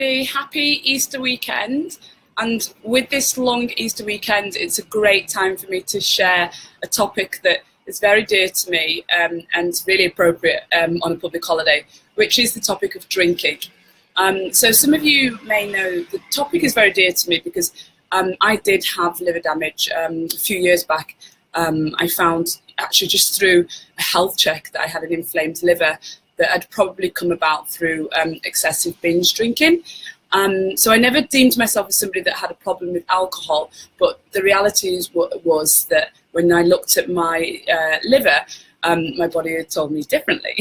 A happy Easter weekend, and with this long Easter weekend it's a great time for me to share a topic that is very dear to me and really appropriate on a public holiday, which is the topic of drinking. So some of you may know the topic is very dear to me because I did have liver damage a few years back. I found actually just through a health check that I had an inflamed liver that had probably come about through excessive binge drinking. So I never deemed myself as somebody that had a problem with alcohol, but the reality was that when I looked at my liver, my body had told me differently.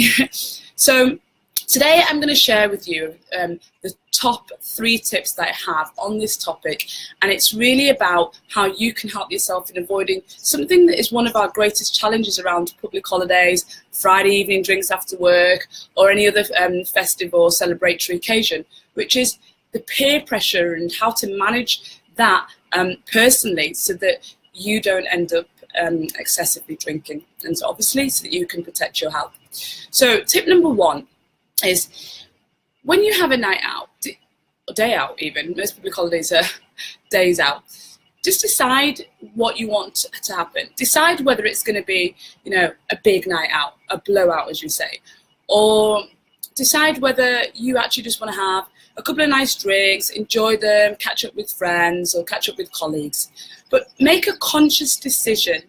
So today I'm going to share with you the top 3 tips that I have on this topic, and it's really about how you can help yourself in avoiding something that is one of our greatest challenges around public holidays, Friday evening drinks after work, or any other festive or celebratory occasion, which is the peer pressure and how to manage that personally so that you don't end up excessively drinking, and so obviously so that you can protect your health. So tip number 1 is when you have a night out, or day out even, most public holidays are days out, just decide what you want to happen. Decide whether it's going to be, a big night out, a blowout as you say, or decide whether you actually just want to have a couple of nice drinks, enjoy them, catch up with friends or catch up with colleagues. But make a conscious decision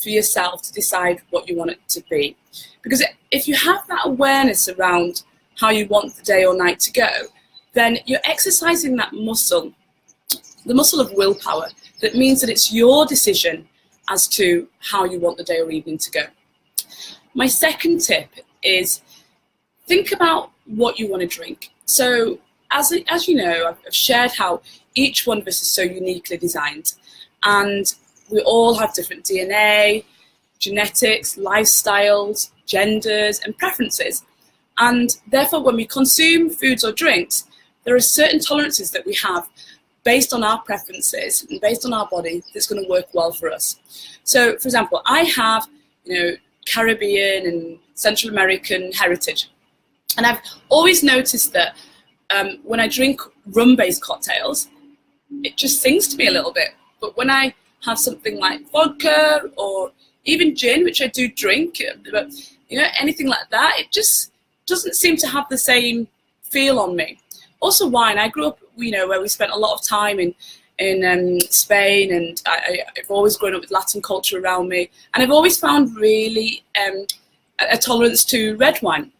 for yourself to decide what you want it to be. Because if you have that awareness around how you want the day or night to go, then you're exercising that muscle, the muscle of willpower, that means that it's your decision as to how you want the day or evening to go. My second tip is think about what you want to drink. So as you know, I've shared how each one of us is so uniquely designed, and we all have different DNA, genetics, lifestyles, genders and preferences. And therefore, when we consume foods or drinks, there are certain tolerances that we have based on our preferences and based on our body that's going to work well for us. So, for example, I have, Caribbean and Central American heritage. And I've always noticed that when I drink rum-based cocktails, it just sings to me a little bit. But when I have something like vodka or even gin, which I do drink, but anything like that, it just doesn't seem to have the same feel on me. Also wine. I grew up, where we spent a lot of time in Spain, and I've always grown up with Latin culture around me, and I've always found really a tolerance to red wine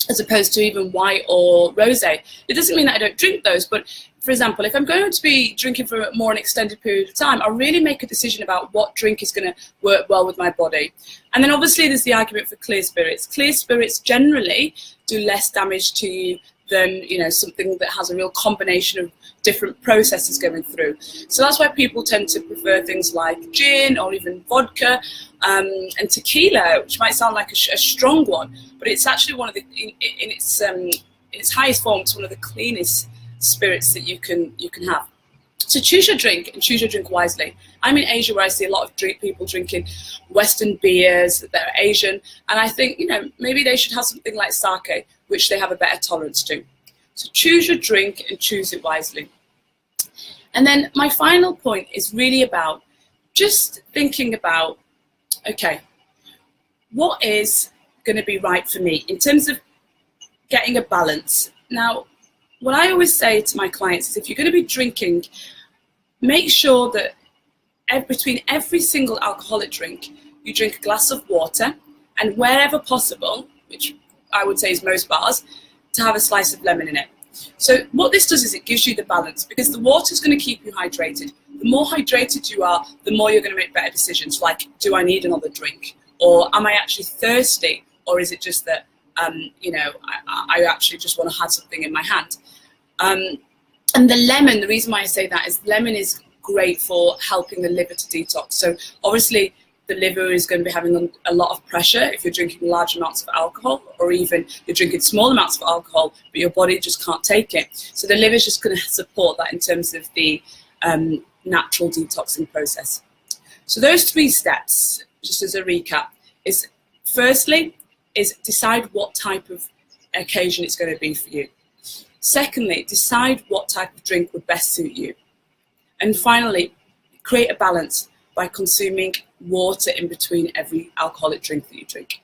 as opposed to even white or rosé. It doesn't mean that I don't drink those, but for example, if I'm going to be drinking for more an extended period of time, I'll really make a decision about what drink is going to work well with my body. And then obviously there's the argument for clear spirits. Clear spirits generally do less damage to you than something that has a real combination of different processes going through. So that's why people tend to prefer things like gin or even vodka and tequila, which might sound like a strong one, but it's actually one of the in its highest form, it's one of the cleanest spirits that you can have. So choose your drink and choose your drink wisely. I'm in Asia where I see a lot of people drinking Western beers that are Asian, and I think maybe they should have something like sake, which they have a better tolerance to. So choose your drink and choose it wisely. And then my final point is really about just thinking about, okay, what is going to be right for me in terms of getting a balance. Now, what I always say to my clients is if you're going to be drinking, make sure that between every single alcoholic drink, you drink a glass of water, and wherever possible, which I would say is most bars, to have a slice of lemon in it. So what this does is it gives you the balance, because the water is going to keep you hydrated. The more hydrated you are, the more you're going to make better decisions, like, do I need another drink? Or am I actually thirsty? Or is it just that, I actually just want to have something in my hand? And the lemon, the reason why I say that is lemon is great for helping the liver to detox. So obviously the liver is going to be having a lot of pressure if you're drinking large amounts of alcohol, or even you're drinking small amounts of alcohol, but your body just can't take it. So the liver is just going to support that in terms of the natural detoxing process. So those 3 steps, just as a recap, is firstly, is decide what type of occasion it's going to be for you. Secondly, decide what type of drink would best suit you. And finally, create a balance by consuming water in between every alcoholic drink that you drink.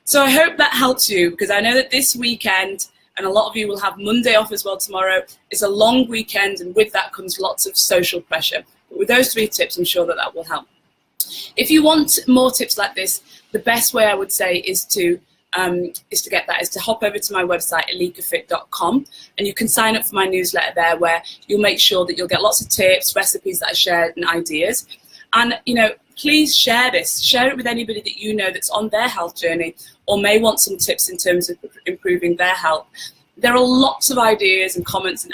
So I hope that helps you, because I know that this weekend, and a lot of you will have Monday off as well tomorrow, is a long weekend, and with that comes lots of social pressure. But with those 3 tips, I'm sure that that will help. If you want more tips like this, the best way I would say is to hop over to my website, 𝐓𝐫𝐿𝐼𝐾𝐝.com, and you can sign up for my newsletter there, where you'll make sure that you'll get lots of tips, recipes that I shared, and ideas. And please share this. Share it with anybody that you know that's on their health journey or may want some tips in terms of improving their health. There are lots of ideas and comments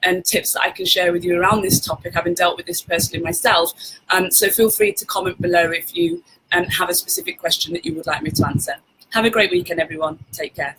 and tips that I can share with you around this topic, having dealt with this personally myself. So feel free to comment below if you have a specific question that you would like me to answer. Have a great weekend, everyone. Take care.